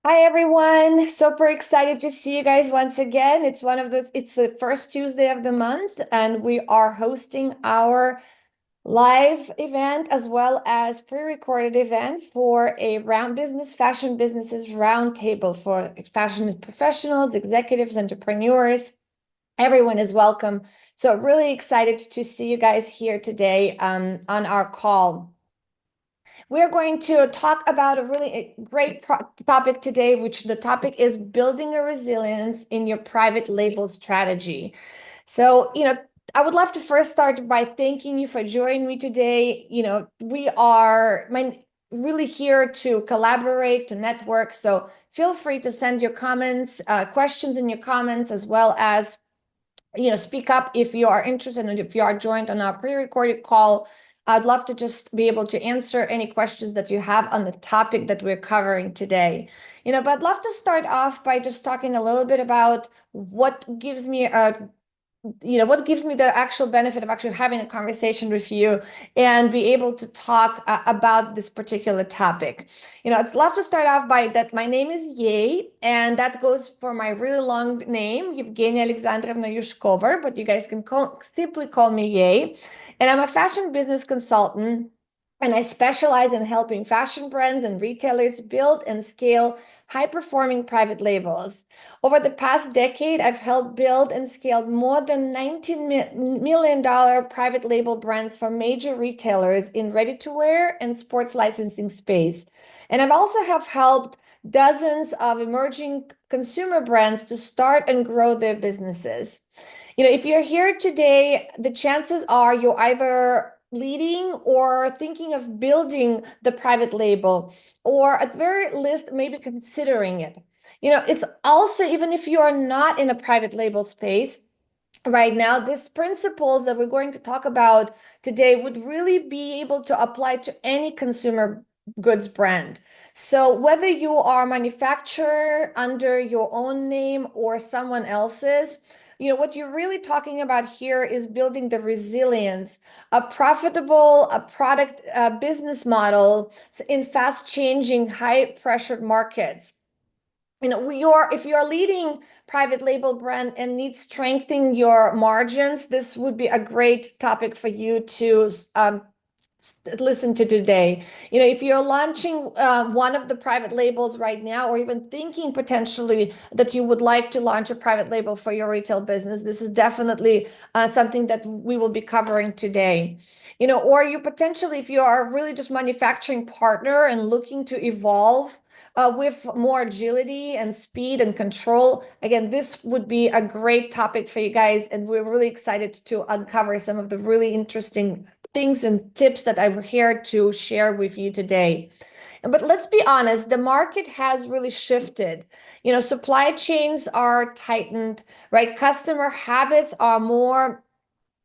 Hi everyone. Super excited to see you guys once again. It's the first Tuesday of the month and we are hosting our live event as well as pre-recorded event for a round business fashion businesses roundtable for fashion professionals, executives, entrepreneurs. Everyone is welcome. So really excited to see you guys here today on our call. We're going to talk about a really great topic today, which the topic is building a resilience in your private label strategy. So, I would love to first start by thanking you for joining me today. We are really here to collaborate, to network. So feel free to send your comments, questions in your comments, as well as speak up if you are interested and if you are joined on our pre-recorded call. I'd love to just be able to answer any questions that you have on the topic that we're covering today. But I'd love to start off by just talking a little bit about what gives me the actual benefit of actually having a conversation with you and be able to talk about this particular topic. I'd love to start off by that my name is Yay, and that goes for my really long name, Evgenia Alexandrovna Yushkova, but you guys can simply call me Yay. And I'm a fashion business consultant, and I specialize in helping fashion brands and retailers build and scale high-performing private labels. Over the past decade, I've helped build and scaled more than $19 million private label brands for major retailers in ready-to-wear and sports licensing space. And I've also have helped dozens of emerging consumer brands to start and grow their businesses. If you're here today, the chances are you're either leading or thinking of building the private label, or at very least, maybe considering it. It's also, even if you are not in a private label space right now, these principles that we're going to talk about today would really be able to apply to any consumer goods brand. So whether you are a manufacturer under your own name or someone else's, what you're really talking about here is building the resilience, a profitable, a product, business model in fast changing, high pressured markets. If you're leading private label brand and need strengthening your margins, this would be a great topic for you to listen to today. If you're launching one of the private labels right now, or even thinking potentially that you would like to launch a private label for your retail business, this is definitely something that we will be covering today. Or you potentially, if you are really just manufacturing partner and looking to evolve with more agility and speed and control. Again, this would be a great topic for you guys, and we're really excited to uncover some of the really interesting things and tips that I'm here to share with you today. But let's be honest, the market has really shifted. Supply chains are tightened, right? Customer habits are more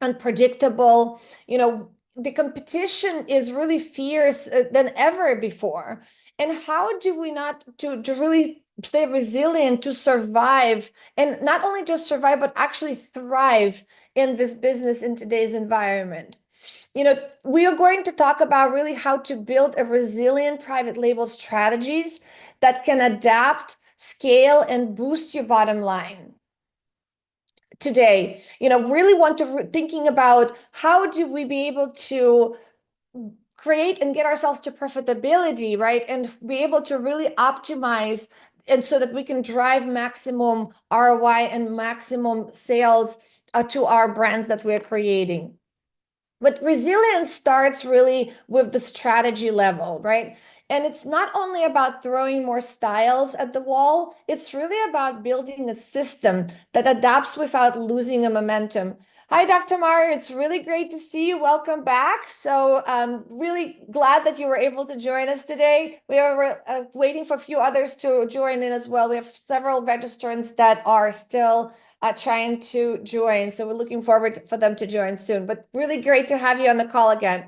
unpredictable. The competition is really fierce than ever before. And how do we not to really stay resilient to survive, and not only just survive, but actually thrive in this business in today's environment? We are going to talk about really how to build a resilient private label strategies that can adapt, scale, and boost your bottom line today. Really want to thinking about how do we be able to create and get ourselves to profitability, right? And be able to really optimize, and so that we can drive maximum ROI and maximum sales to our brands that we're creating. But resilience starts really with the strategy level, right? And it's not only about throwing more styles at the wall, it's really about building a system that adapts without losing a momentum. Hi, Dr. Meyer. It's really great to see you. Welcome back. So really glad that you were able to join us today. We are waiting for a few others to join in as well. We have several registrants that are still trying to join. So we're looking forward for them to join soon. But really great to have you on the call again.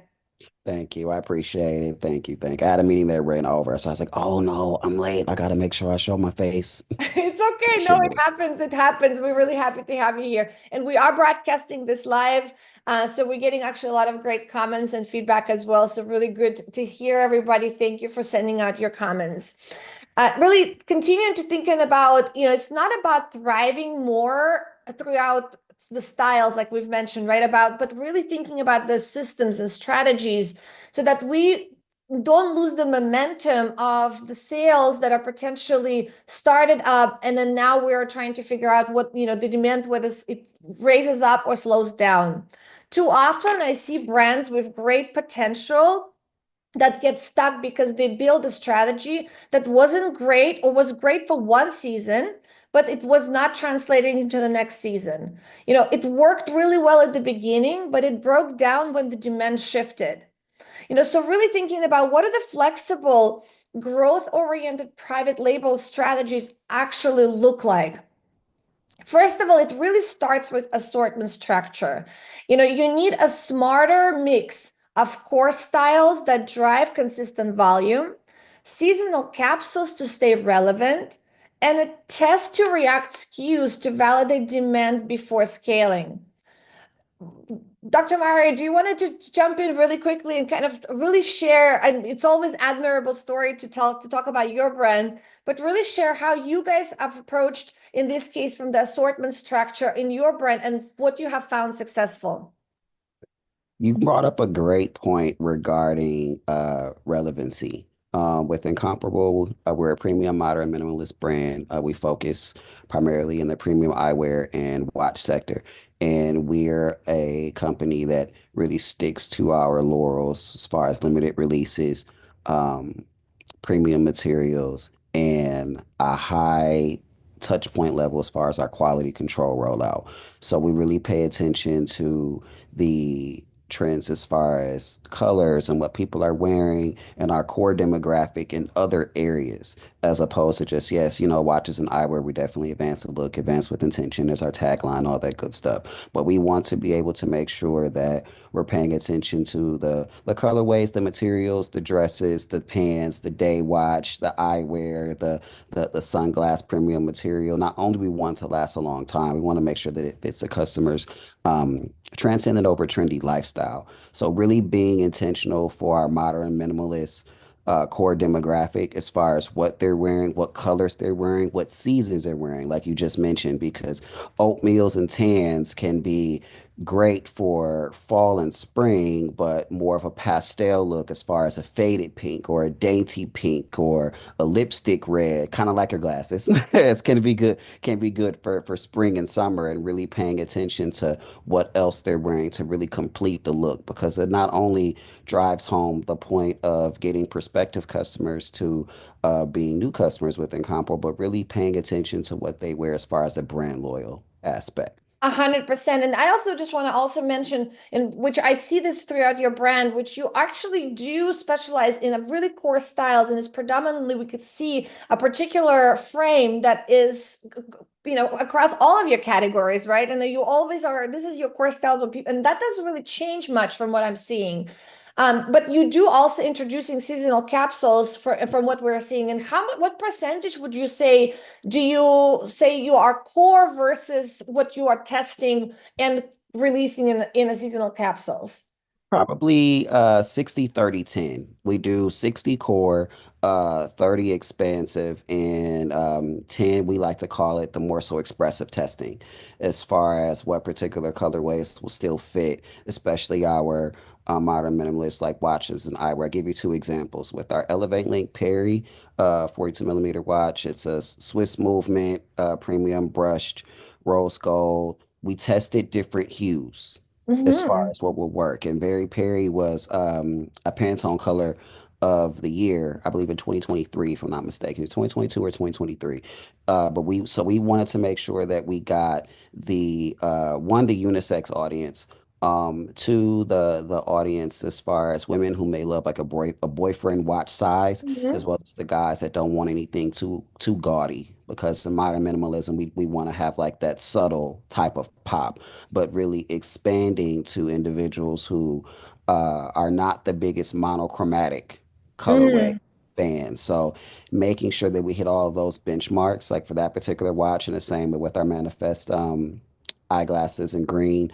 Thank you. I appreciate it. Thank you. Thank you. I had a meeting that ran over. So I was like, oh no, I'm late. I got to make sure I show my face. It's okay. No, Should it be. happens. It happens. We're really happy to have you here. And we are broadcasting this live. So we're getting actually a lot of great comments and feedback as well. So really good to hear everybody. Thank you for sending out your comments. Really continuing to thinking about, it's not about thriving more throughout the styles like we've mentioned, right? But really thinking about the systems and strategies so that we don't lose the momentum of the sales that are potentially started up, and then now we're trying to figure out what, the demand, whether it raises up or slows down. Too often I see brands with great potential that get stuck because they build a strategy that wasn't great or was great for one season, but it was not translating into the next season. It worked really well at the beginning, but it broke down when the demand shifted. So really thinking about what are the flexible, growth-oriented private label strategies actually look like. First of all, it really starts with assortment structure. You need a smarter mix of core styles that drive consistent volume, seasonal capsules to stay relevant, and a test to react SKUs to validate demand before scaling. Dr. Mari, do you want to just jump in really quickly and kind of really share? And it's always admirable story to talk about your brand, but really share how you guys have approached, in this case, from the assortment structure in your brand and what you have found successful. You brought up a great point regarding relevancy. With Incomparable, we're a premium modern minimalist brand. We focus primarily in the premium eyewear and watch sector. And we're a company that really sticks to our laurels as far as limited releases, um, premium materials, and a high touch point level as far as our quality control rollout. So we really pay attention to the trends as far as colors and what people are wearing and our core demographic in other areas, as opposed to just, yes, watches and eyewear. We definitely advance the look, advance with intention. There's our tagline, all that good stuff. But we want to be able to make sure that we're paying attention to the colorways, the materials, the dresses, the pants, the day watch, the eyewear, the sunglass premium material. Not only we want to last a long time, we want to make sure that it fits the customer's transcendent over trendy lifestyle. So really being intentional for our modern minimalist core demographic as far as what they're wearing, what colors they're wearing, what seasons they're wearing, like you just mentioned, because oatmeals and tans can be great for fall and spring, but more of a pastel look as far as a faded pink or a dainty pink or a lipstick red, kind of like your glasses. It's can be good for spring and summer, and really paying attention to what else they're wearing to really complete the look, because it not only drives home the point of getting prospective customers to being new customers within Compo, but really paying attention to what they wear as far as the brand loyal aspect. 100%. And I also just want to also mention, in which I see this throughout your brand, which you actually do specialize in a really core styles, and it's predominantly we could see a particular frame that is, across all of your categories, right? And then you always are, this is your core styles with people, and that doesn't really change much from what I'm seeing. But you do also introducing seasonal capsules from what we're seeing. And what percentage would you say do you say you are core versus what you are testing and releasing in a seasonal capsules? Probably 60, 30, 10. We do 60 core, 30 expansive, and 10 we like to call it the more so expressive testing, as far as what particular colorways will still fit, especially our modern minimalists like watches and eyewear. I'll give you two examples. With our Elevate Link Perry 42 millimeter watch, it's a Swiss movement, premium brushed rose gold. We tested different hues as far Hmm. as what will work. And Barry Perry was a Pantone color of the year, I believe in 2023, if I'm not mistaken. It's 2022 or 2023. But we wanted to make sure that we got the one, the unisex audience, two, the audience as far as women who may love like a boyfriend watch size, as Hmm. well as the guys that don't want anything too gaudy. Because in modern minimalism, we want to have like that subtle type of pop, but really expanding to individuals who are not the biggest monochromatic colorway Mm. fans. So making sure that we hit all of those benchmarks, like for that particular watch, and the same with our Manifest eyeglasses in green,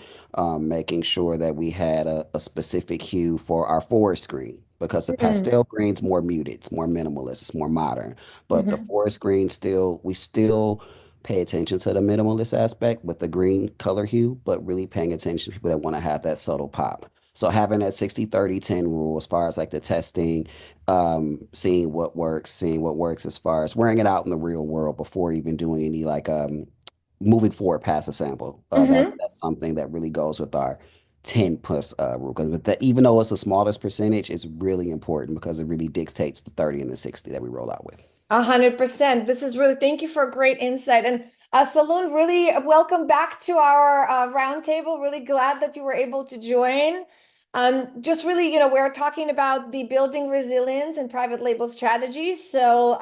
making sure that we had a specific hue for our forward screen. because the Mm-hmm. pastel green's more muted, it's more minimalist, it's more modern. But the forest green still, we still pay attention to the minimalist aspect with the green color hue, but really paying attention to people that want to have that subtle pop. So having that 60-30-10 rule as far as like the testing, seeing what works as far as wearing it out in the real world before even doing any like moving forward past a sample. Mm-hmm. That's something that really goes with our 10 plus rule. Because with that, even though it's the smallest percentage, it's really important because it really dictates the 30 and the 60 that we roll out with. 100%. This is really, thank you for a great insight. And Saloon, really welcome back to our roundtable. Really glad that you were able to join. Just really, we're talking about the building resilience and private label strategies. So,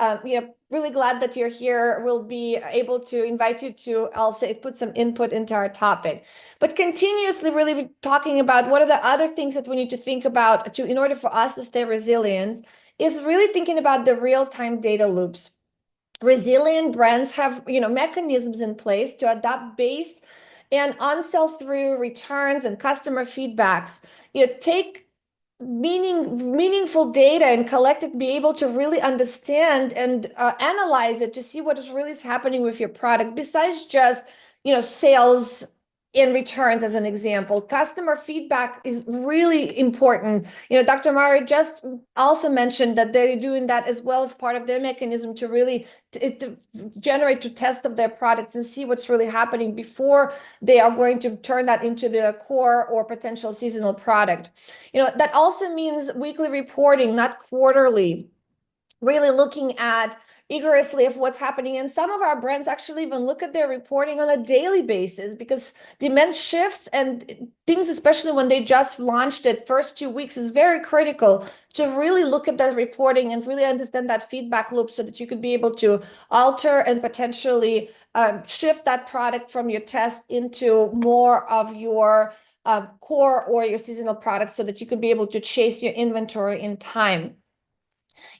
really glad that you're here. We'll be able to invite you to also put some input into our topic, but continuously really talking about what are the other things that we need to think about in order for us to stay resilient is really thinking about the real-time data loops. Resilient brands have, mechanisms in place to adapt based and on sell-through returns and customer feedbacks. Take meaningful data and collect it, be able to really understand and analyze it to see what is really happening with your product besides just, sales in returns. As an example, customer feedback is really important. Dr. Mari just also mentioned that they're doing that as well as part of their mechanism to really to generate to test of their products and see what's really happening before they are going to turn that into the core or potential seasonal product. That also means weekly reporting, not quarterly, really looking at rigorously of what's happening. And some of our brands actually even look at their reporting on a daily basis because demand shifts and things, especially when they just launched it, first 2 weeks is very critical to really look at that reporting and really understand that feedback loop so that you could be able to alter and potentially shift that product from your test into more of your core or your seasonal products so that you could be able to chase your inventory in time.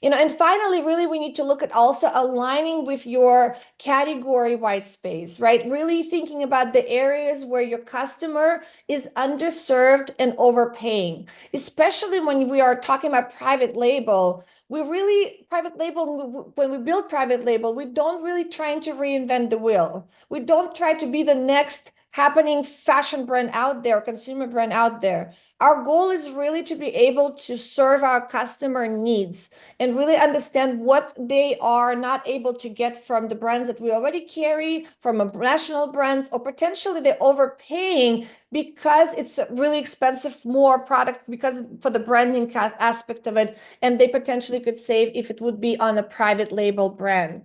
And finally, really, we need to look at also aligning with your category white space, right? Really thinking about the areas where your customer is underserved and overpaying, especially when we are talking about private label. When we build private label, we don't really trying to reinvent the wheel. We don't try to be the next happening fashion brand out there, consumer brand out there. Our goal is really to be able to serve our customer needs and really understand what they are not able to get from the brands that we already carry, from a national brands, or potentially they're overpaying because it's really expensive, more product because for the branding aspect of it, and they potentially could save if it would be on a private label brand.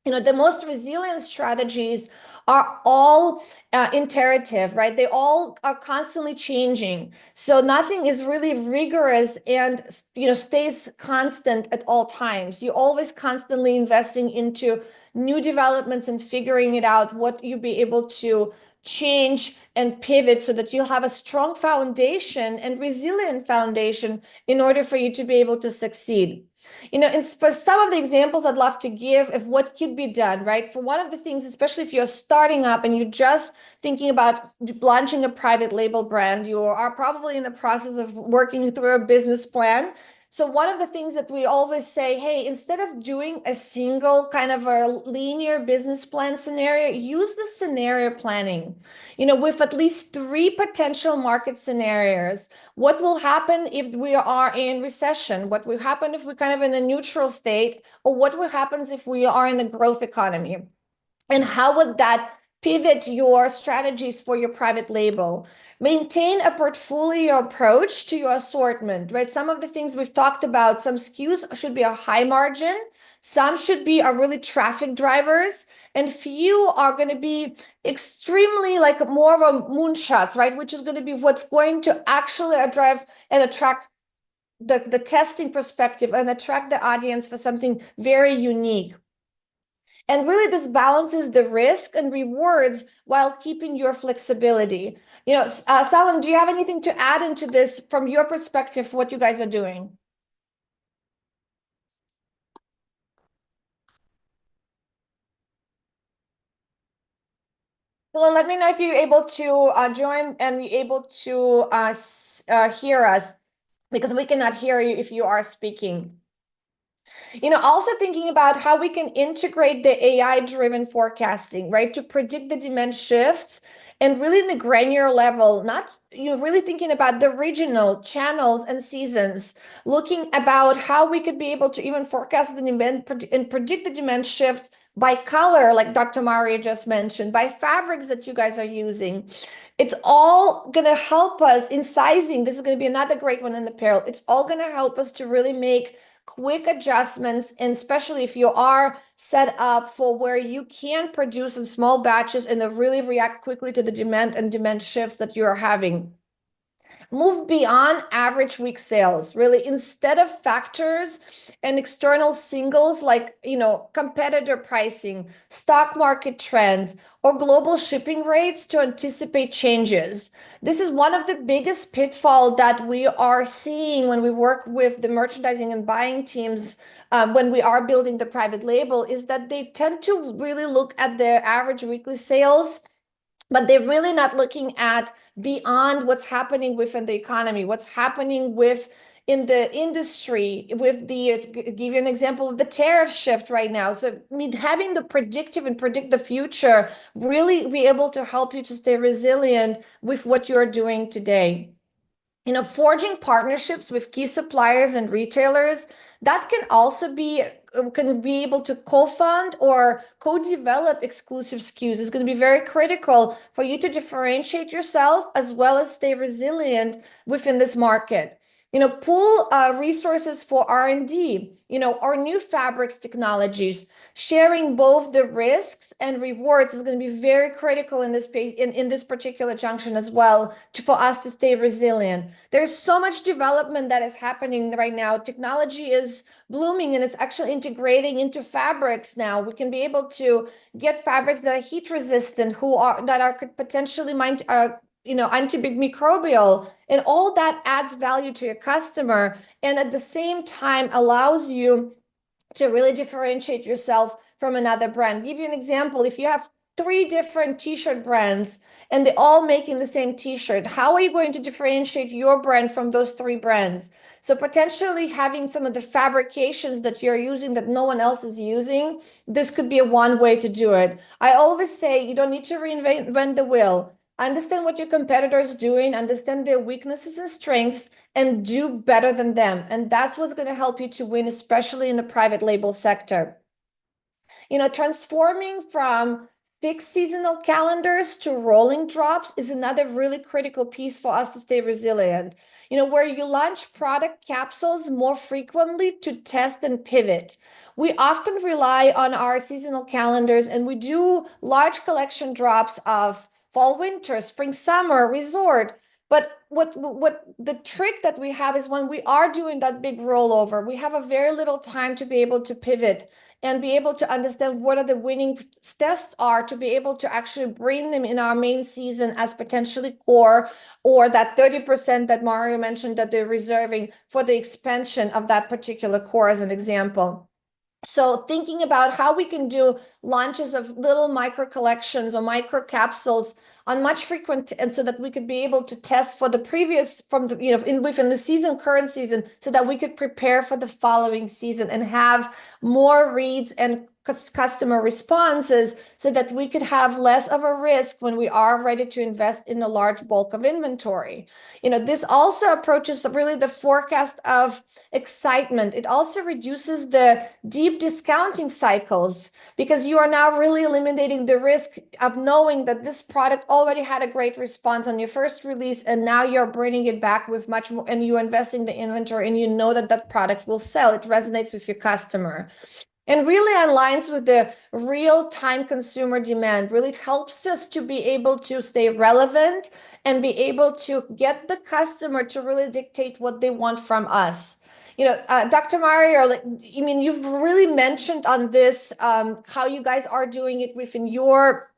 The most resilient strategies are all iterative, right? They all are constantly changing. So nothing is really rigorous and, stays constant at all times. You're always constantly investing into new developments and figuring it out, what you'll be able to change and pivot so that you'll have a strong foundation and resilient foundation in order for you to be able to succeed. For some of the examples I'd love to give of what could be done, right? For one of the things, especially if you're starting up and you're just thinking about launching a private label brand, you are probably in the process of working through a business plan. So one of the things that we always say, hey, instead of doing a single kind of a linear business plan scenario, use the scenario planning, with at least 3 potential market scenarios. What will happen if we are in recession? What will happen if we're kind of in a neutral state? Or what will happen if we are in a growth economy? And how would that pivot your strategies for your private label? Maintain a portfolio approach to your assortment, right? Some of the things we've talked about, some SKUs should be a high margin, some should be a really traffic drivers, and few are going to be extremely like more of a moonshots, right? Which is going to be what's going to actually drive and attract the testing perspective and attract the audience for something very unique. And really, this balances the risk and rewards while keeping your flexibility. Salim, do you have anything to add into this from your perspective, what you guys are doing? Well, let me know if you're able to join and you're able to hear us. because we cannot hear you if you are speaking. Also thinking about how we can integrate the AI driven forecasting, right? To predict the demand shifts and really in the granular level, not, really thinking about the regional channels and seasons, looking about how we could be able to even forecast the demand and predict the demand shifts by color, like Dr. Mario just mentioned, by fabrics that you guys are using. It's all going to help us in sizing. This is going to be another great one in apparel. It's all going to help us to really make quick adjustments, and especially if you are set up for where you can produce in small batches and really react quickly to the demand and demand shifts that you're having. Move beyond average week sales, really, instead of factors and external singles like, competitor pricing, stock market trends, or global shipping rates to anticipate changes. This is one of the biggest pitfalls that we are seeing when we work with the merchandising and buying teams, when we are building the private label, is that they tend to really look at their average weekly sales, but they're really not looking at beyond what's happening within the economy, what's happening in the industry, with give you an example of the tariff shift right now. So having the predictive and predict the future really be able to help you to stay resilient with what you're doing today. Forging partnerships with key suppliers and retailers, that can be able to co-fund or co-develop exclusive SKUs is going to be very critical for you to differentiate yourself as well as stay resilient within this market. Pool resources for R&D, our new fabrics technologies, sharing both the risks and rewards is going to be very critical in this particular junction as well, for us to stay resilient. There's so much development that is happening right now. Technology is blooming and it's actually integrating into fabrics now. We can be able to get fabrics that are heat resistant, could potentially antimicrobial, and all that adds value to your customer, and at the same time allows you to really differentiate yourself from another brand. Give you an example. If you have 3 different t-shirt brands and they're all making the same t-shirt, how are you going to differentiate your brand from those 3 brands? So potentially having some of the fabrications that you're using that no one else is using, this could be one way to do it. I always say you don't need to reinvent the wheel. Understand what your competitors are doing, understand their weaknesses and strengths, and do better than them. And that's what's going to help you to win, especially in the private label sector. Transforming from fixed seasonal calendars to rolling drops is another really critical piece for us to stay resilient. Where you launch product capsules more frequently to test and pivot. We often rely on our seasonal calendars and we do large collection drops of fall, winter, spring, summer, resort. But what the trick that we have is when we are doing that big rollover, we have a very little time to be able to pivot and be able to understand what are the winning tests are to be able to actually bring them in our main season as potentially core, or that 30% that Mario mentioned that they're reserving for the expansion of that particular core as an example. So thinking about how we can do launches of little micro collections or micro capsules on much frequent, and so that we could be able to test for the previous within the season, current season, so that we could prepare for the following season and have more reads and customer responses so that we could have less of a risk when we are ready to invest in a large bulk of inventory. This also approaches really the forecast of excitement. It also reduces the deep discounting cycles because you are now really eliminating the risk of knowing that this product already had a great response on your first release and now you're bringing it back with much more, and you're investing the inventory and you know that that product will sell. It resonates with your customer and really aligns with the real-time consumer demand. Really helps us to be able to stay relevant and be able to get the customer to really dictate what they want from us. Dr. Mario, you've really mentioned on this how you guys are doing it within your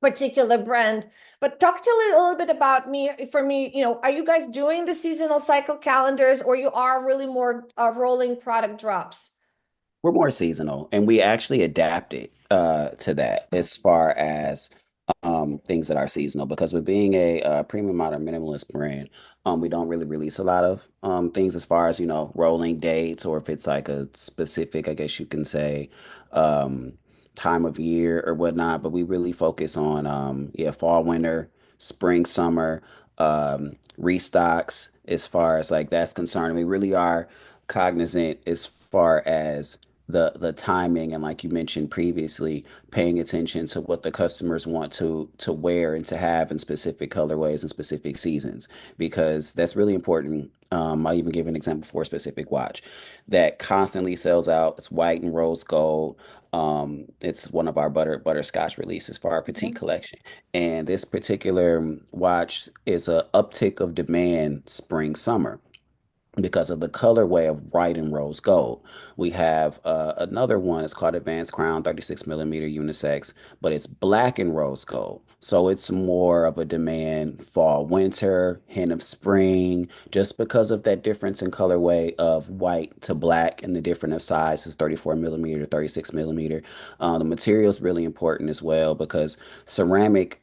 particular brand, but talk to a little bit about for me, are you guys doing the seasonal cycle calendars, or you are really more rolling product drops? We're more seasonal, and we actually adapted to that as far as things that are seasonal because with being a, premium modern minimalist brand, we don't really release a lot of things as far as, rolling dates or if it's like a specific, I guess you can say, um, time of year or whatnot. But we really focus on, yeah, fall, winter, spring, summer, restocks as far as like that's concerned. We really are cognizant as far as the timing and like you mentioned previously, paying attention to what the customers want to wear and to have in specific colorways and specific seasons because that's really important. I'll even give an example for a specific watch that constantly sells out. It's white and rose gold. It's one of our butterscotch releases for our petite collection. And this particular watch is a uptick of demand spring summer because of the colorway of white and rose gold. We have another one. It's called Advanced Crown 36 millimeter unisex, but it's black and rose gold. So it's more of a demand fall, winter, hint of spring, just because of that difference in colorway of white to black and the difference of sizes, 34 millimeter, 36 millimeter. The material is really important as well because ceramic,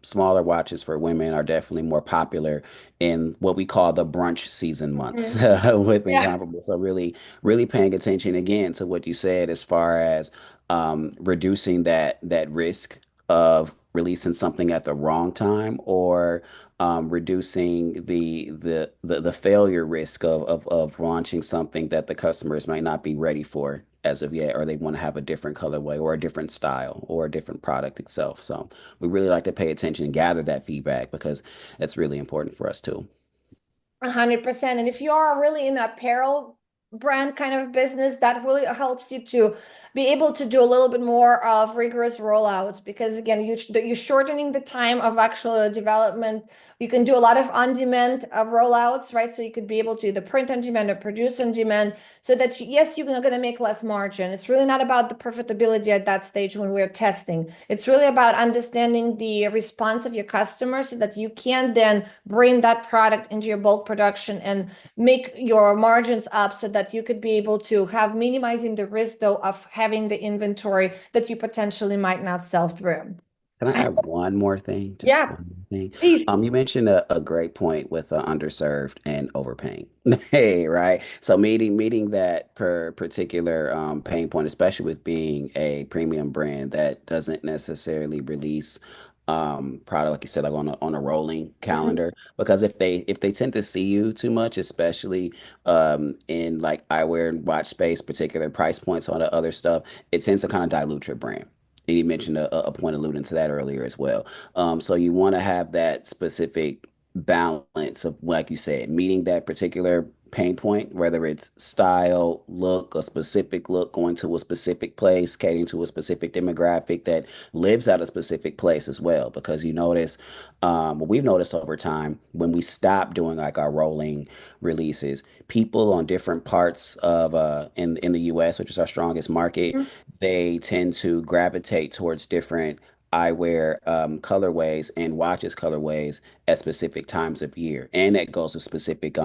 smaller watches for women are definitely more popular in what we call the brunch season months Mhm. with Yeah. incomparable. So really, really paying attention again to what you said as far as reducing that risk of releasing something at the wrong time or reducing the failure risk of launching something that the customers might not be ready for as of yet, or they want to have a different colorway or a different style or a different product itself. So we really like to pay attention and gather that feedback because that's really important for us too. 100%. And if you are really in apparel brand kind of business, that really helps you to be able to do a little bit more of rigorous rollouts because again, you're shortening the time of actual development. You can do a lot of on-demand rollouts, right? So you could be able to either print on demand or produce on demand so that yes, you're going to make less margin. It's really not about the profitability at that stage when we're testing. It's really about understanding the response of your customers so that you can then bring that product into your bulk production and make your margins up so that you could be able to have minimizing the risk though of having the inventory that you potentially might not sell through. Can I add one more thing? Just Yeah, one more thing. please. You mentioned a great point with underserved and overpaying. Hey, right? So meeting that particular pain point, especially with being a premium brand that doesn't necessarily release product like you said, like on a rolling Mhm. calendar. Because if they tend to see you too much, especially in like eyewear and watch space, particular price points on the other stuff, it tends to kind of dilute your brand. And you mentioned a point alluding to that earlier as well. So you want to have that specific balance of, like you said, meeting that particular pain point, whether it's style, look, a specific look, going to a specific place, catering to a specific demographic that lives at a specific place as well. Because you notice, what we've noticed over time, when we stop doing like our rolling releases, people on different parts of in the US, which is our strongest market, they tend to gravitate towards different eyewear colorways and watches colorways at specific times of year, and that goes with specific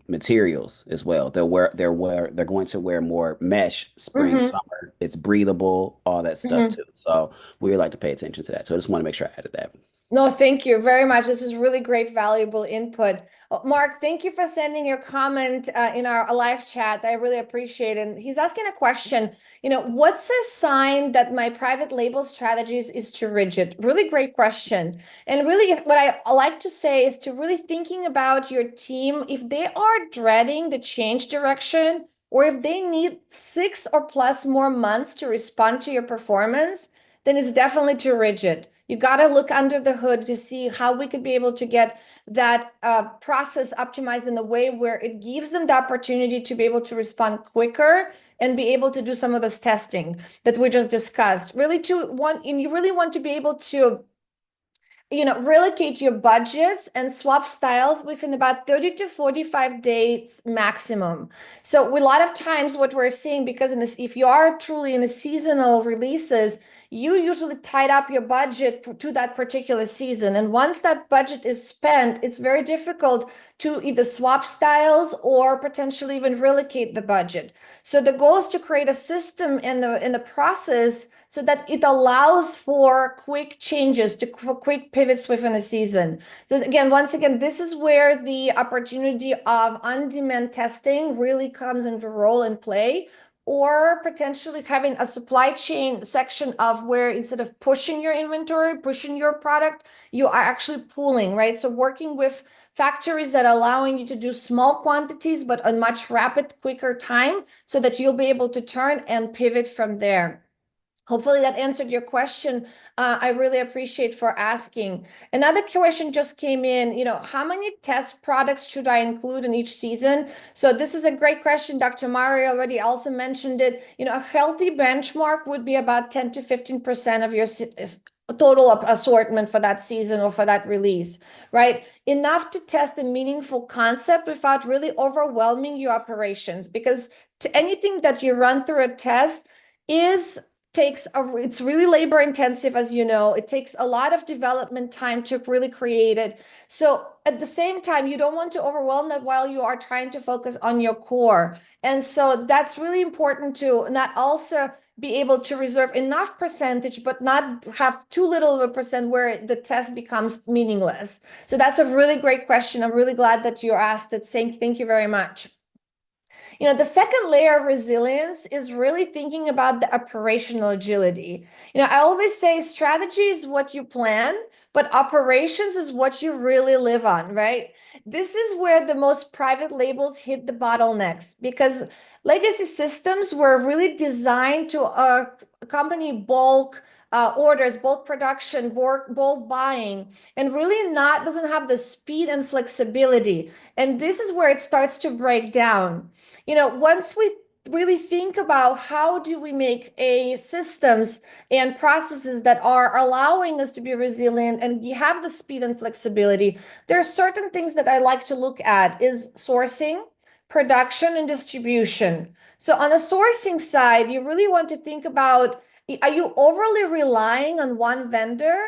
materials as well. They're going to wear more mesh spring, Mhm. summer. It's breathable, all that stuff Mhm. too. So we like to pay attention to that. So I just want to make sure I added that. No, thank you very much. This is really great, valuable input. Mark, thank you for sending your comment in our live chat. I really appreciate it. And he's asking a question, what's a sign that my private label strategies is too rigid? Really great question. And really, what I like to say is to really thinking about your team, if they are dreading the change direction, or if they need 6 or plus more months to respond to your performance, then it's definitely too rigid. You got to look under the hood to see how we could be able to get that process optimized in a way where it gives them the opportunity to be able to respond quicker and be able to do some of this testing that we just discussed. Really, and you really want to be able to relocate your budgets and swap styles within about 30 to 45 days maximum. So a lot of times what we're seeing, because if you are truly in the seasonal releases, you usually tied up your budget to that particular season. And once that budget is spent, it's very difficult to either swap styles or potentially even relocate the budget. So the goal is to create a system in the process so that it allows for quick changes, for quick pivots within a season. So again, once again, this is where the opportunity of on-demand testing really comes into role and play, or potentially having a supply chain section of where instead of pushing your inventory, pushing your product, you are actually pooling, right? So working with factories that are allowing you to do small quantities, but on much rapid, quicker time so that you'll be able to turn and pivot from there. Hopefully that answered your question. I really appreciate for asking. Another question just came in, how many test products should I include in each season? So this is a great question. Dr. Mari already also mentioned it. A healthy benchmark would be about 10 to 15% of your total assortment for that season or for that release, right? Enough to test a meaningful concept without really overwhelming your operations, because to anything that you run through a test is it's really labor intensive, as you know. It takes a lot of development time to really create it. So at the same time, you don't want to overwhelm that while you are trying to focus on your core. And so that's really important to not also be able to reserve enough percentage, but not have too little of a percent where the test becomes meaningless. So that's a really great question. I'm really glad that you asked it. Thank you very much. The second layer of resilience is really thinking about the operational agility. I always say strategy is what you plan, but operations is what you really live on, right? This is where the most private labels hit the bottlenecks, because legacy systems were really designed to accompany bulk orders, bulk production, bulk buying, and really not doesn't have the speed and flexibility. And this is where it starts to break down. Once we really think about how do we make a systems and processes that are allowing us to be resilient and you have the speed and flexibility, there are certain things that I like to look at is sourcing, production, and distribution. So on the sourcing side, you really want to think about, are you overly relying on one vendor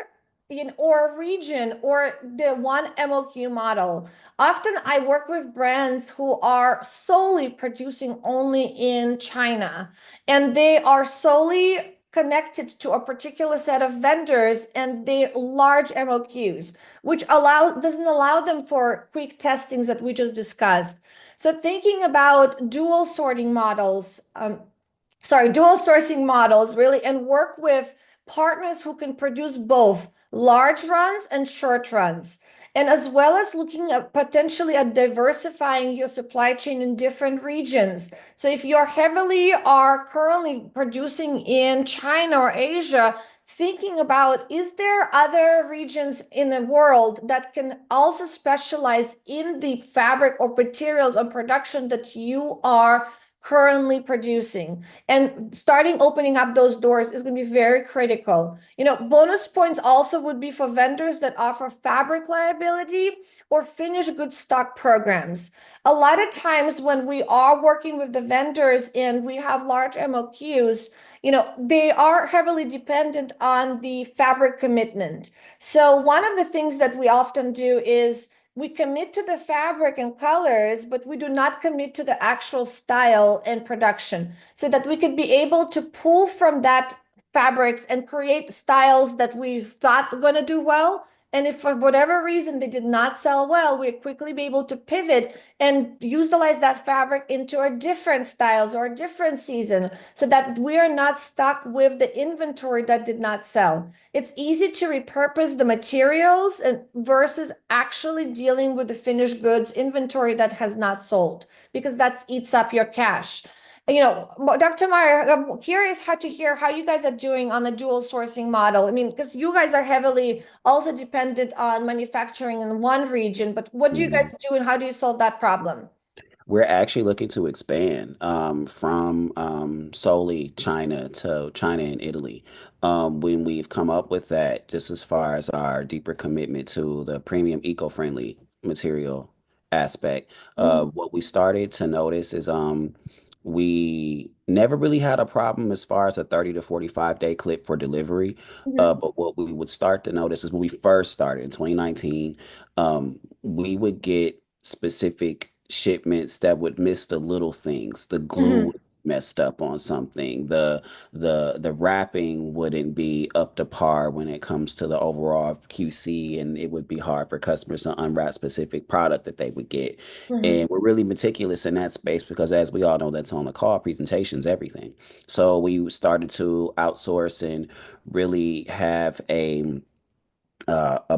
or a region or the one MOQ model? Often I work with brands who are solely producing only in China, and they are solely connected to a particular set of vendors and they large MOQs, which doesn't allow them for quick testings that we just discussed. So thinking about dual sourcing models really, and work with partners who can produce both large runs and short runs. And as well as looking at potentially at diversifying your supply chain in different regions. So if you're currently producing in China or Asia, thinking about, is there other regions in the world that can also specialize in the fabric or materials or production that you are currently producing? And starting opening up those doors is going to be very critical. Bonus points also would be for vendors that offer fabric liability or finished goods stock programs. A lot of times when we are working with the vendors and we have large MOQs, they are heavily dependent on the fabric commitment. So one of the things that we often do is we commit to the fabric and colors, but we do not commit to the actual style and production, so that we could be able to pull from that fabrics and create styles that we thought were going to do well. And if for whatever reason they did not sell well, we quickly be able to pivot and utilize that fabric into our different styles or a different season, so that we are not stuck with the inventory that did not sell. It's easy to repurpose the materials versus actually dealing with the finished goods inventory that has not sold, because that eats up your cash. Dr. Meyer, I'm curious how to hear how you guys are doing on the dual sourcing model. I mean, because you guys are heavily also dependent on manufacturing in one region, but what do you Mhm. guys do and how do you solve that problem? We're actually looking to expand from solely China to China and Italy. When we've come up with that, just as far as our deeper commitment to the premium eco-friendly material aspect, Mhm, what we started to notice is we never really had a problem as far as a 30 to 45 day clip for delivery. mhm, But what we would start to notice is when we first started in 2019, we would get specific shipments that would miss the little things. The glue mhm, would be messed up on something. The wrapping wouldn't be up to par when it comes to the overall QC, and it would be hard for customers to unwrap specific product that they would get. mhm. And we're really meticulous in that space because, as we all know, that's on the call, presentations, everything. So we started to outsource and really have a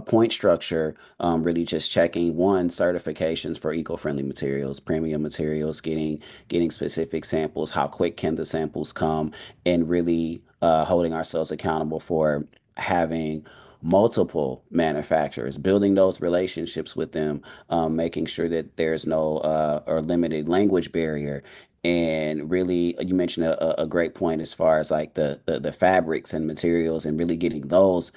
point structure, really just checking one certifications for eco-friendly materials, premium materials, getting specific samples, how quick can the samples come, and really holding ourselves accountable for having multiple manufacturers, building those relationships with them, making sure that there's no or limited language barrier. And really, you mentioned a great point as far as like the fabrics and materials and really getting those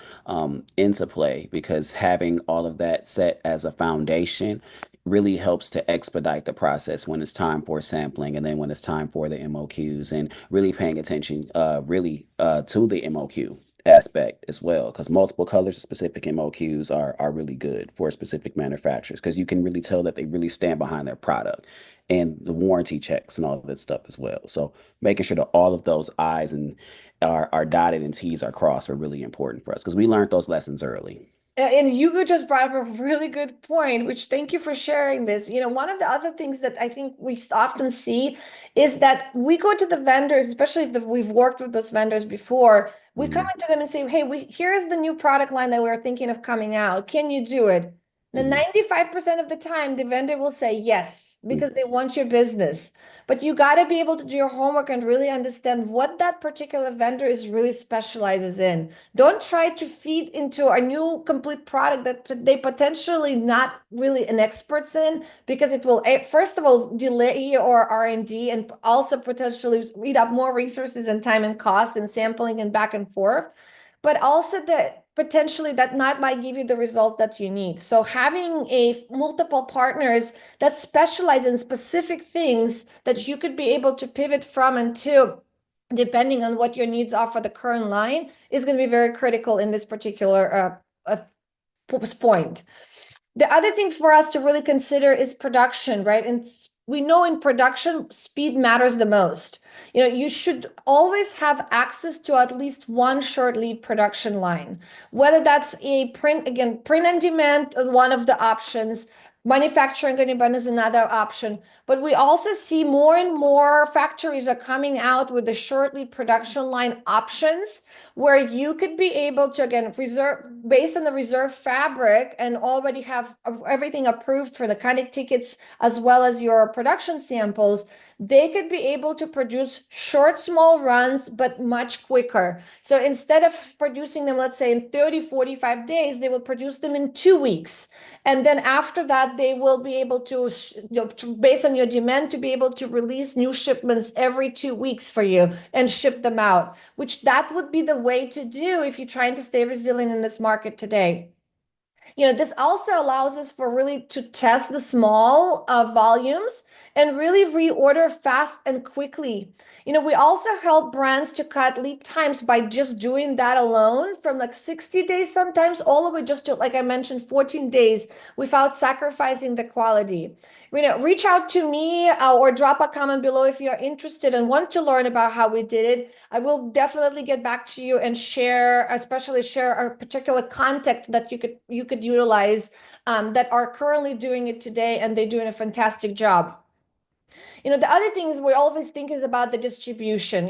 into play because having all of that set as a foundation really helps to expedite the process when it's time for sampling and then when it's time for the MOQs and really paying attention to the MOQ aspect as well because multiple colors of specific MOQs are really good for specific manufacturers because you can really tell that they really stand behind their product and the warranty checks and all of that stuff as well. So making sure that all of those I's and are dotted and T's are crossed are really important for us because we learned those lessons early. And you just brought up a really good point, which thank you for sharing this. One of the other things that I think we often see is that we go to the vendors, especially if we've worked with those vendors before, we come Mhm, into them and say, hey, here's the new product line that we're thinking of coming out. Can you do it? Now, mhm, 95% of the time, the vendor will say yes, mhm, because they want your business. But you got to be able to do your homework and really understand what that particular vendor is really specializes in. Don't try to feed into a new complete product that they potentially not really an experts in, because it will first of all delay your R&D and also potentially eat up more resources and time and cost and sampling and back and forth, but also that potentially that not might give you the results that you need. So having a multiple partners that specialize in specific things that you could be able to pivot from and to, depending on what your needs are for the current line, is going to be very critical in this particular point. The other thing for us to really consider is production, right? And we know in production, speed matters the most. You should always have access to at least one short lead production line, whether that's a print, again, print on demand, one of the options. Manufacturing on demand is another option. But we also see more and more factories are coming out with the short lead production line options where you could be able to, again, reserve based on the reserve fabric and already have everything approved for the cutting tickets as well as your production samples. They could be able to produce short, small runs, but much quicker. So instead of producing them, let's say in 30, 45 days, they will produce them in 2 weeks. And then after that, they will be able to, based on your demand, to be able to release new shipments every 2 weeks for you and ship them out, which that would be the way to do if you're trying to stay resilient in this market today. This also allows us for really to test the small volumes and really reorder fast and quickly. We also help brands to cut lead times by just doing that alone from like 60 days sometimes all the way just to, like I mentioned, 14 days without sacrificing the quality. Reach out to me or drop a comment below if you're interested and want to learn about how we did it. I will definitely get back to you and share, especially share a particular contact that you could utilize that are currently doing it today, and they're doing a fantastic job. The other thing is we always think is about the distribution.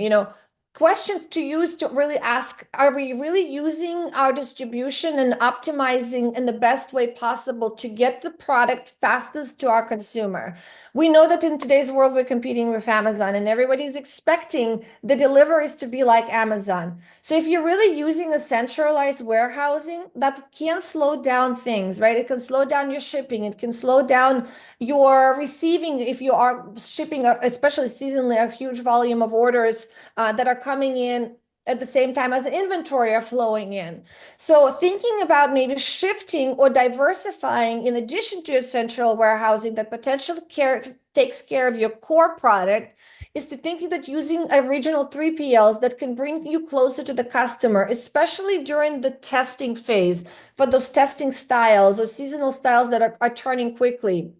questions to use to really ask, are we really using our distribution and optimizing in the best way possible to get the product fastest to our consumer? We know that in today's world, we're competing with Amazon and everybody's expecting the deliveries to be like Amazon. So if you're really using a centralized warehousing, that can slow down things, right? It can slow down your shipping. It can slow down your receiving if you are shipping, especially seasonally, a huge volume of orders that are coming in at the same time as inventory are flowing in. So thinking about maybe shifting or diversifying in addition to your central warehousing that potentially takes care of your core product is to think that using a regional 3PLs that can bring you closer to the customer, especially during the testing phase for those testing styles or seasonal styles that are turning quickly.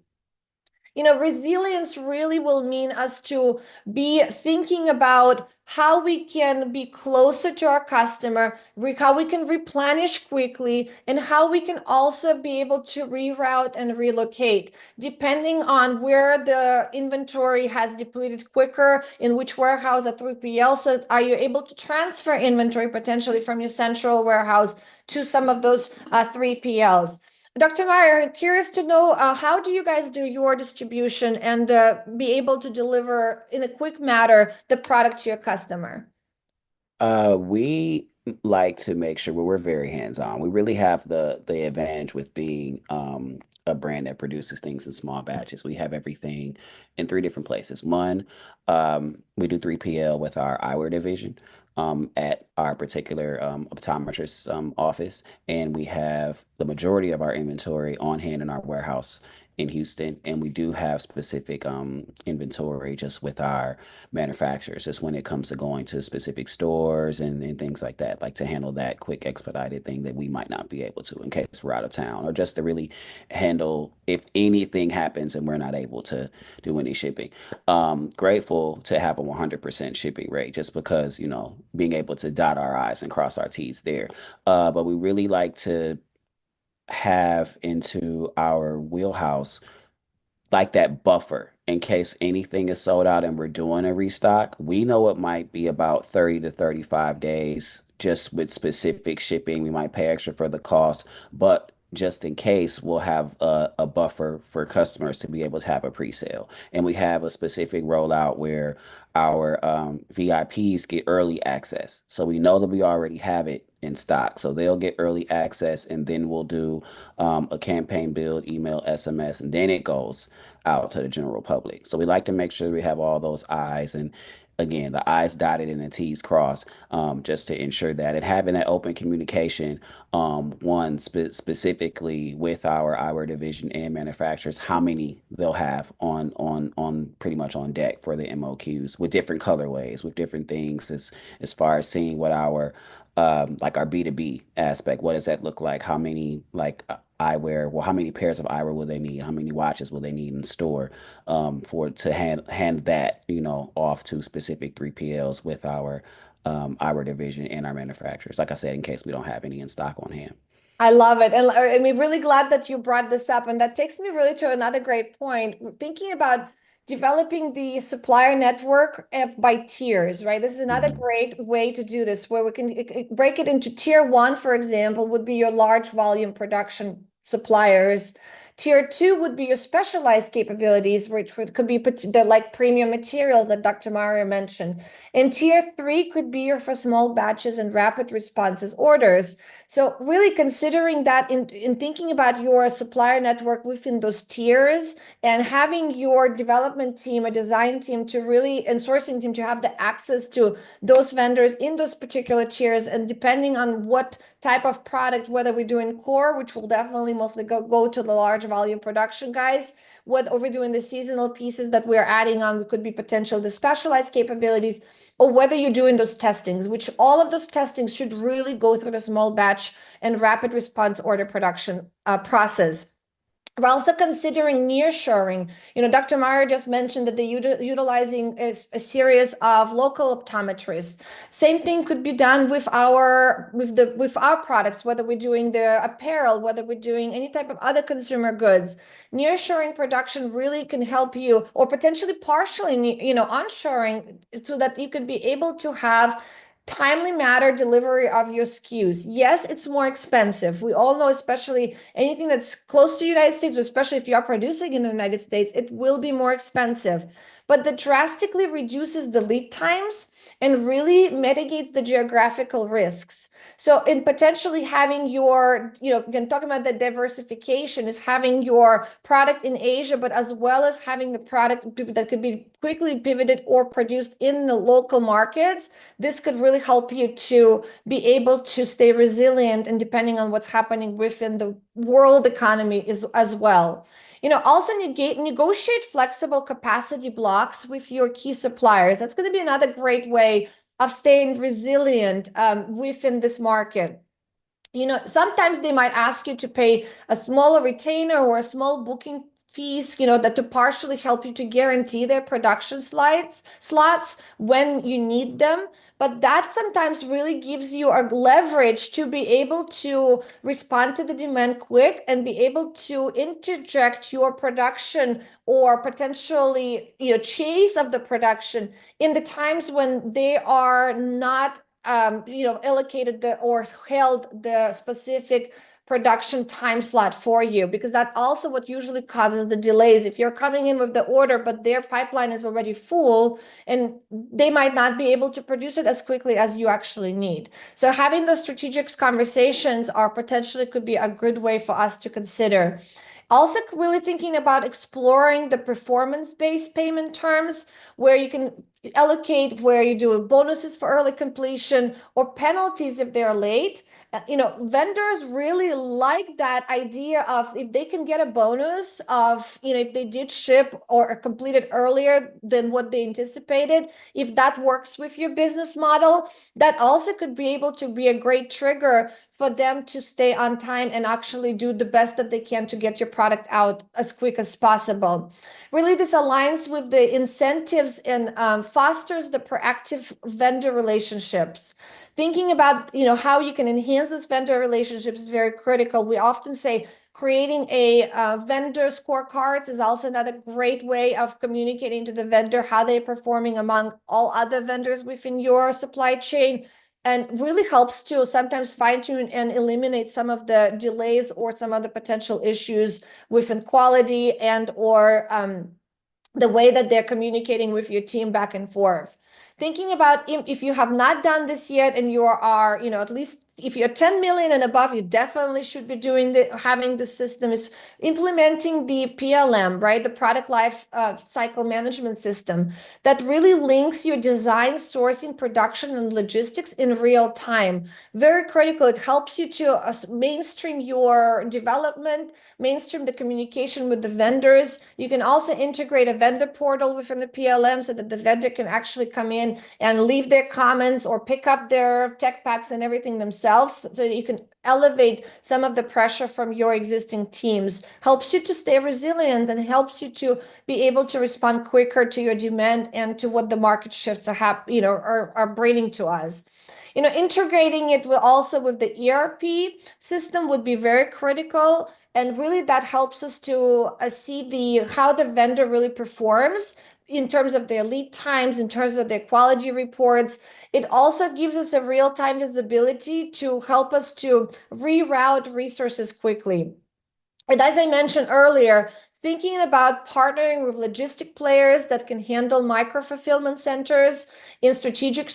Resilience really will mean us to be thinking about how we can be closer to our customer, how we can replenish quickly, and how we can also be able to reroute and relocate, depending on where the inventory has depleted quicker, in which warehouse at 3PL. So are you able to transfer inventory potentially from your central warehouse to some of those 3PLs? Dr. Meyer, I'm curious to know how do you guys do your distribution and be able to deliver in a quick manner the product to your customer? We like to make sure we're very hands-on. We really have the advantage with being a brand that produces things in small batches. We have everything in three different places. One, we do 3PL with our eyewear division at our particular optometrist office, and we have the majority of our inventory on hand in our warehouse in Houston, and we do have specific inventory just with our manufacturers. Just when it comes to going to specific stores and things like that, like to handle that quick expedited thing that we might not be able to in case we're out of town, or just to really handle if anything happens and we're not able to do any shipping. Grateful to have a 100% shipping rate just because, being able to dot our I's and cross our T's there. But we really like to have into our wheelhouse like that buffer in case anything is sold out and we're doing a restock. We know it might be about 30 to 35 days just with specific shipping. We might pay extra for the cost, but just in case, we'll have a buffer for customers to be able to have a pre-sale. And we have a specific rollout where our VIPs get early access. So we know that we already have it in stock. So they'll get early access, and then we'll do a campaign build, email, SMS, and then it goes out to the general public. So we like to make sure we have all those I's, and again, the I's dotted and the T's crossed, just to ensure that, and having that open communication, one specifically with our eyewear division and manufacturers, how many they'll have on pretty much on deck for the MOQs with different colorways, with different things as far as seeing what our like our B2B aspect, what does that look like? How many eyewear, well, how many pairs of eyewear will they need? How many watches will they need in store for to hand that, off to specific 3PLs with our eyewear division and our manufacturers, like I said, in case we don't have any in stock on hand. I love it. And I'm really glad that you brought this up. And that takes me really to another great point. Thinking about developing the supplier network by tiers, right? This is another Mhm. great way to do this, where we can break it into tier one, for example, would be your large volume production suppliers. Tier two would be your specialized capabilities, which could be the like premium materials that Dr. Mario mentioned. And tier three could be your for small batches and rapid responses orders. So really considering that in thinking about your supplier network within those tiers and having your development team, a design team to really, and sourcing team to have the access to those vendors in those particular tiers, and depending on what type of product, whether we're doing core, which will definitely mostly go to the large volume production guys, whether we're doing the seasonal pieces that we're adding on, we could be potential the specialized capabilities, or whether you're doing those testings, which all of those testings should really go through the small batch and rapid response order production process. We're also considering nearshoring. Dr. Meyer just mentioned that they're utilizing a series of local optometrists. Same thing could be done with our products, whether we're doing the apparel, whether we're doing any type of other consumer goods. Nearshoring production really can help you, or potentially partially, onshoring, so that you could be able to have timely matter delivery of your SKUs. Yes, it's more expensive. We all know, especially anything that's close to the United States, especially if you are producing in the United States, it will be more expensive. But that drastically reduces the lead times and really mitigates the geographical risks. So in potentially having your, again, talking about the diversification, is having your product in Asia, but as well as having the product that could be quickly pivoted or produced in the local markets. This could really help you to be able to stay resilient, and depending on what's happening within the world economy is as well. Also negotiate flexible capacity blocks with your key suppliers. That's going to be another great way of staying resilient within this market. Sometimes they might ask you to pay a smaller retainer or a small booking fees, that to partially help you to guarantee their production slots when you need them. But that sometimes really gives you a leverage to be able to respond to the demand quick and be able to interject your production or potentially, chase of the production in the times when they are not allocated or held the specific production time slot for you, because that also what usually causes the delays. If you're coming in with the order, but their pipeline is already full, and they might not be able to produce it as quickly as you actually need. So having those strategic conversations are potentially could be a good way for us to consider. Also, really thinking about exploring the performance-based payment terms, where you can allocate, where you do bonuses for early completion or penalties if they're late. Vendors really like that idea of, if they can get a bonus of, if they did ship or completed earlier than what they anticipated, if that works with your business model, that also could be able to be a great trigger for them to stay on time and actually do the best that they can to get your product out as quick as possible. Really, this aligns with the incentives and fosters the proactive vendor relationships. Thinking about, how you can enhance those vendor relationships is very critical. We often say creating a vendor scorecards is also another great way of communicating to the vendor how they're performing among all other vendors within your supply chain, and really helps to sometimes fine-tune and eliminate some of the delays or some of the potential issues within quality and or the way that they're communicating with your team back and forth. Thinking about, if you have not done this yet and you are, at least if you're 10 million and above, you definitely should be having the system is implementing the PLM, right? The product life cycle management system that really links your design, sourcing, production, and logistics in real time. Very critical. It helps you to mainstream your development, mainstream the communication with the vendors. You can also integrate a vendor portal within the PLM so that the vendor can actually come in and leave their comments or pick up their tech packs and everything themselves, so that you can elevate some of the pressure from your existing teams. Helps you to stay resilient and helps you to be able to respond quicker to your demand and to what the market shifts are bringing to us. Integrating it with the ERP system would be very critical. And really that helps us to see how the vendor really performs in terms of their lead times, in terms of their quality reports. It also gives us a real-time visibility to help us to reroute resources quickly. And as I mentioned earlier, thinking about partnering with logistic players that can handle micro-fulfillment centers in strategic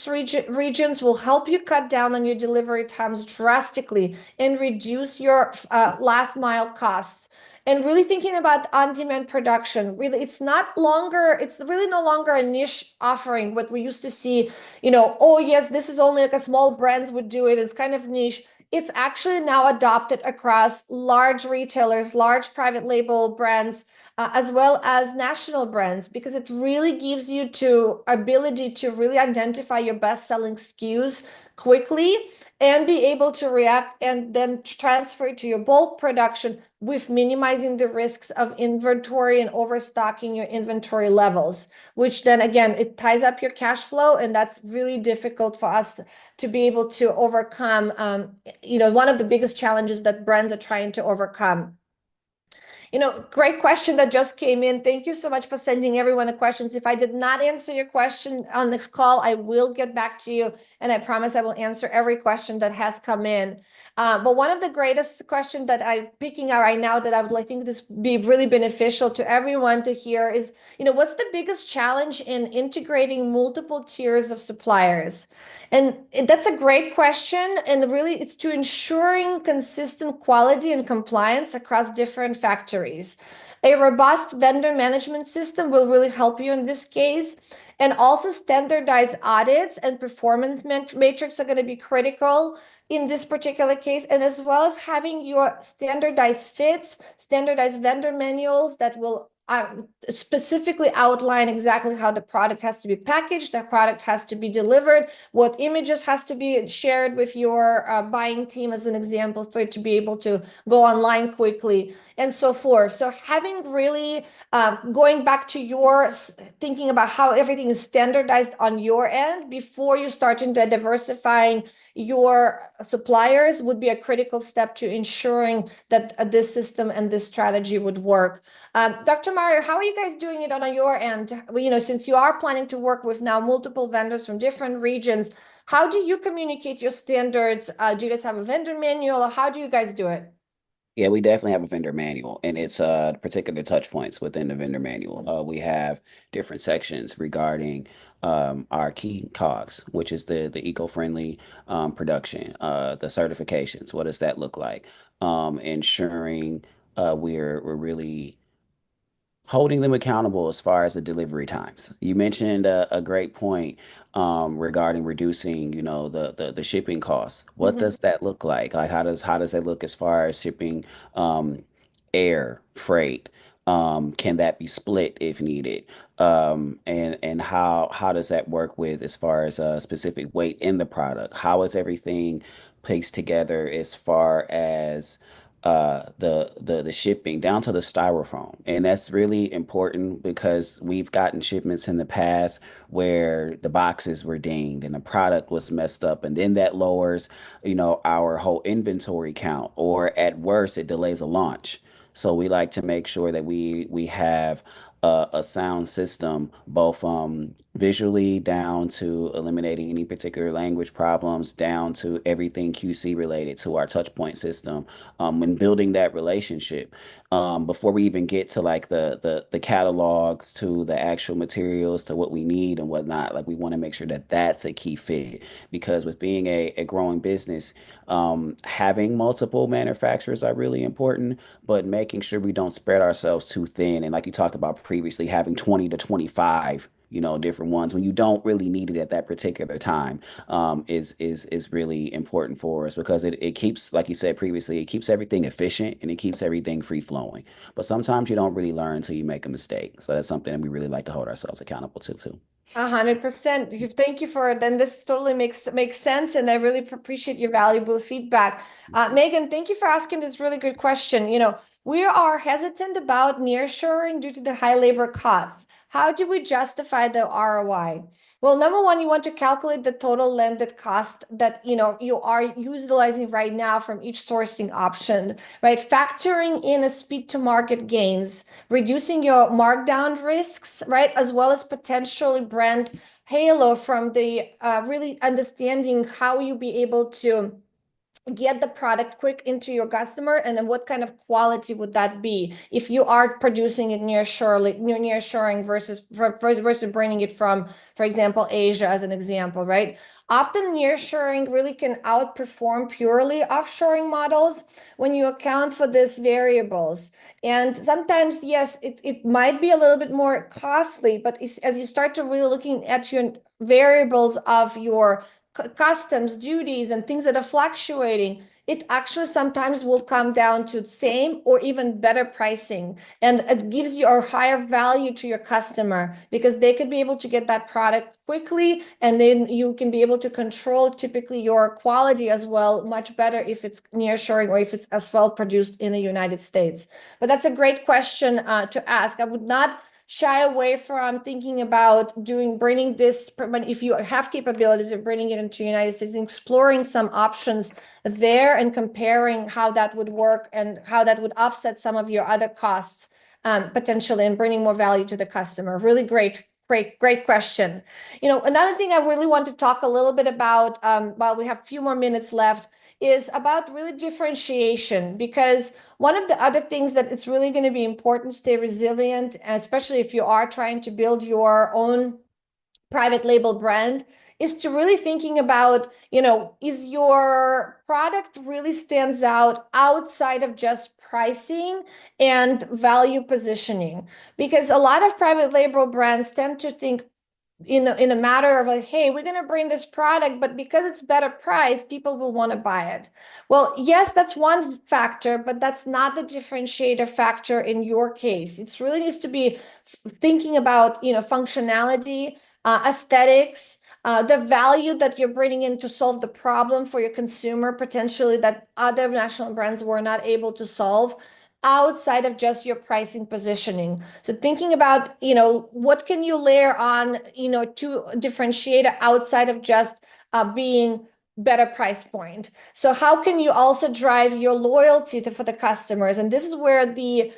regions will help you cut down on your delivery times drastically and reduce your last mile costs. And really thinking about on-demand production, really, it's really no longer a niche offering, what we used to see, oh yes, this is only like a small brands would do it. It's kind of niche. It's actually now adopted across large retailers, large private label brands, as well as national brands, because it really gives you to ability to really identify your best-selling SKUs quickly and be able to react and then transfer to your bulk production with minimizing the risks of inventory and overstocking your inventory levels, which then again, it ties up your cash flow. And that's really difficult for us to be able to overcome, one of the biggest challenges that brands are trying to overcome. Great question that just came in. Thank you so much for sending everyone the questions. If I did not answer your question on this call, I will get back to you, and I promise I will answer every question that has come in. But one of the greatest questions that I'm picking out right now that I think this be really beneficial to everyone to hear is, what's the biggest challenge in integrating multiple tiers of suppliers? And that's a great question. And really, it's to ensuring consistent quality and compliance across different factories. A robust vendor management system will really help you in this case. And also, standardized audits and performance matrix are going to be critical in this particular case. And as well as having your standardized fits, standardized vendor manuals that will specifically outline exactly how the product has to be packaged, the product has to be delivered, what images has to be shared with your buying team as an example for it to be able to go online quickly and so forth. So having really going back to your thinking about how everything is standardized on your end before you start into diversifying your suppliers would be a critical step to ensuring that this system and this strategy would work. Dr. Mario, how are you guys doing it on your end? Since you are planning to work with now multiple vendors from different regions, how do you communicate your standards? Do you guys have a vendor manual, or how do you guys do it? Yeah, we definitely have a vendor manual, and it's particular touch points within the vendor manual. We have different sections regarding our key COGS, which is the eco-friendly production, the certifications. What does that look like? Ensuring we're really holding them accountable as far as the delivery times. You mentioned a great point regarding reducing, the shipping costs. What Mhm. does that look like? Like how does that look as far as shipping air, freight? Can that be split if needed? And how does that work with as far as specific weight in the product? How is everything placed together as far as the shipping down to the styrofoam? And that's really important because we've gotten shipments in the past where the boxes were dinged and the product was messed up, and then that lowers, our whole inventory count, or at worst it delays a launch. So we like to make sure that we have a sound system, both visually down to eliminating any particular language problems, down to everything QC related to our touch point system, when building that relationship. Before we even get to like the catalogs, to the actual materials, to what we need and whatnot, like we want to make sure that that's a key fit, because with being a growing business, having multiple manufacturers are really important, but making sure we don't spread ourselves too thin. And like you talked about previously, having 20 to 25, different ones when you don't really need it at that particular time, is really important for us, because it keeps, like you said previously, it keeps everything efficient and it keeps everything free flowing. But sometimes you don't really learn until you make a mistake. So that's something that we really like to hold ourselves accountable to too. 100%. Thank you for it. And this totally makes sense, and I really appreciate your valuable feedback. Megan, thank you for asking this really good question. We are hesitant about nearshoring due to the high labor costs. How do we justify the ROI? Well, number one, you want to calculate the total landed cost that you are utilizing right now from each sourcing option, right? Factoring in a speed to market gains, reducing your markdown risks, right? As well as potentially brand halo from the really understanding how you be able to get the product quick into your customer, and then what kind of quality would that be if you are producing it near shoring versus bringing it from, for example, Asia as an example, right? Often near shoring really can outperform purely offshoring models when you account for these variables. And sometimes, yes, it might be a little bit more costly, but as you start to really looking at your variables of your customs, duties, and things that are fluctuating, it actually sometimes will come down to same or even better pricing. And it gives you a higher value to your customer because they could be able to get that product quickly, and then you can be able to control typically your quality as well much better if it's nearshoring or if it's as well produced in the United States. But that's a great question to ask. I would not shy away from thinking about bringing this, if you have capabilities of bringing it into the United States, and exploring some options there and comparing how that would work and how that would offset some of your other costs potentially, and bringing more value to the customer. Really great question. Another thing I really want to talk a little bit about while we have a few more minutes left is about really differentiation, because one of the other things that it's really going to be important to stay resilient, especially if you are trying to build your own private label brand, is to really thinking about, is your product really stands out outside of just pricing and value positioning? Because a lot of private label brands tend to think in a matter of like, hey, we're going to bring this product, but because it's better priced, people will want to buy it. Well, yes, that's one factor, but that's not the differentiator factor in your case. It really needs to be thinking about, functionality, aesthetics, the value that you're bringing in to solve the problem for your consumer, potentially that other national brands were not able to solve outside of just your pricing positioning. So thinking about, what can you layer on, to differentiate outside of just being better price point. So how can you also drive your loyalty for the customers? And this is where the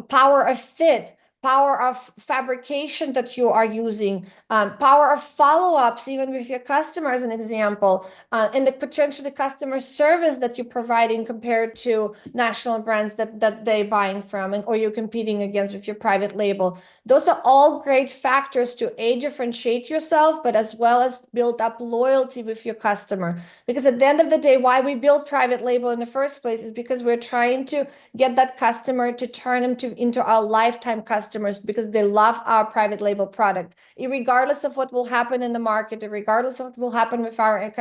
power of fit, power of fabrication that you are using, power of follow-ups, even with your customer as an example, and the potentially customer service that you're providing compared to national brands that they're buying from, or you're competing against with your private label. Those are all great factors to differentiate yourself, but as well as build up loyalty with your customer. Because at the end of the day, why we build private label in the first place is because we're trying to get that customer to turn them into our lifetime customers, because they love our private label product, regardless of what will happen in the market, regardless of what will happen with our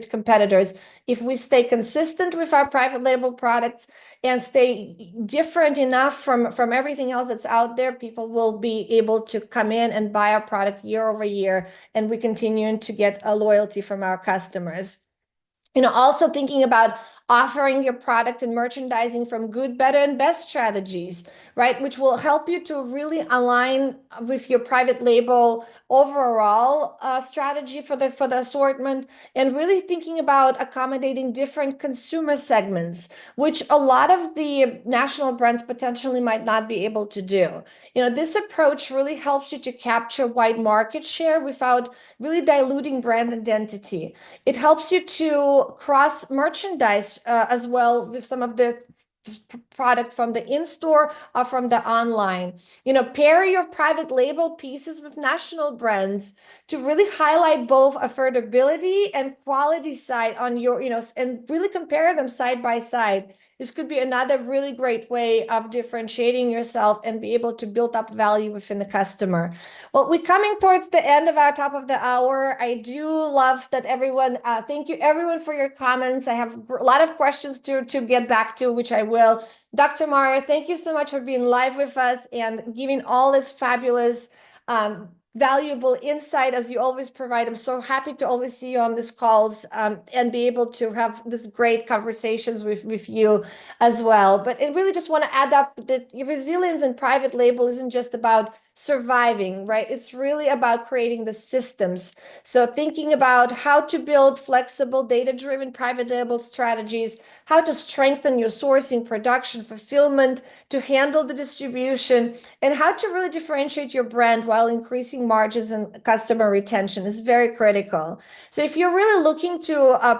competitors. If we stay consistent with our private label products and stay different enough from everything else that's out there, people will be able to come in and buy our product year over year, and we continue to get a loyalty from our customers. Also thinking about offering your product and merchandising from good, better, and best strategies, right? Which will help you to really align with your private label overall strategy for the assortment, and really thinking about accommodating different consumer segments, which a lot of the national brands potentially might not be able to do. This approach really helps you to capture wide market share without really diluting brand identity. It helps you to cross merchandise as well with some of the product from the in-store or from the online. Pair your private label pieces with national brands to really highlight both affordability and quality side on your, and really compare them side by side. This could be another really great way of differentiating yourself and be able to build up value within the customer. Well, we're coming towards the end of our top of the hour. I do love that everyone, thank you everyone for your comments. I have a lot of questions to get back to, which I will. Dr. Mara, thank you so much for being live with us and giving all this fabulous valuable insight as you always provide. I'm so happy to always see you on these calls and be able to have this great conversations with you as well. But I really just want to add up that resilience in private label isn't just about surviving, right? It's really about creating the systems. So thinking about how to build flexible, data-driven private label strategies, how to strengthen your sourcing, production, fulfillment, to handle the distribution, and how to really differentiate your brand while increasing margins and customer retention is very critical. So if you're really looking to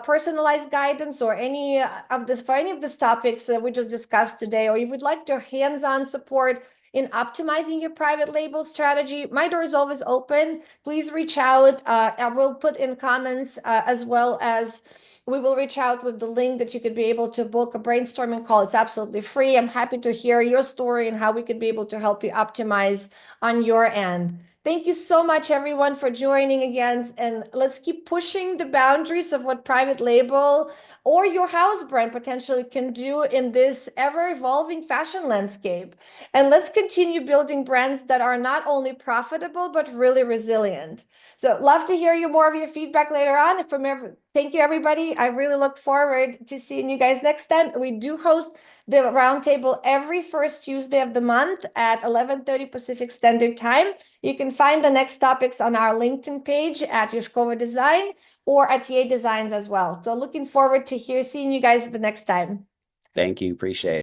personalize guidance or any of this for any of these topics that we just discussed today, or you would like to hands-on support in optimizing your private label strategy, my door is always open. Please reach out. I will put in comments as well as we will reach out with the link that you could be able to book a brainstorming call. It's absolutely free. I'm happy to hear your story and how we could be able to help you optimize on your end. Thank you so much, everyone, for joining again. And let's keep pushing the boundaries of what private label or your house brand potentially can do in this ever-evolving fashion landscape. And let's continue building brands that are not only profitable, but really resilient. So love to hear more of your feedback later on. Thank you, everybody. I really look forward to seeing you guys next time. We do host the roundtable every first Tuesday of the month at 11:30 Pacific Standard Time. You can find the next topics on our LinkedIn page at Yushkova Design or at TA Designs as well. So looking forward to seeing you guys the next time. Thank you. Appreciate it.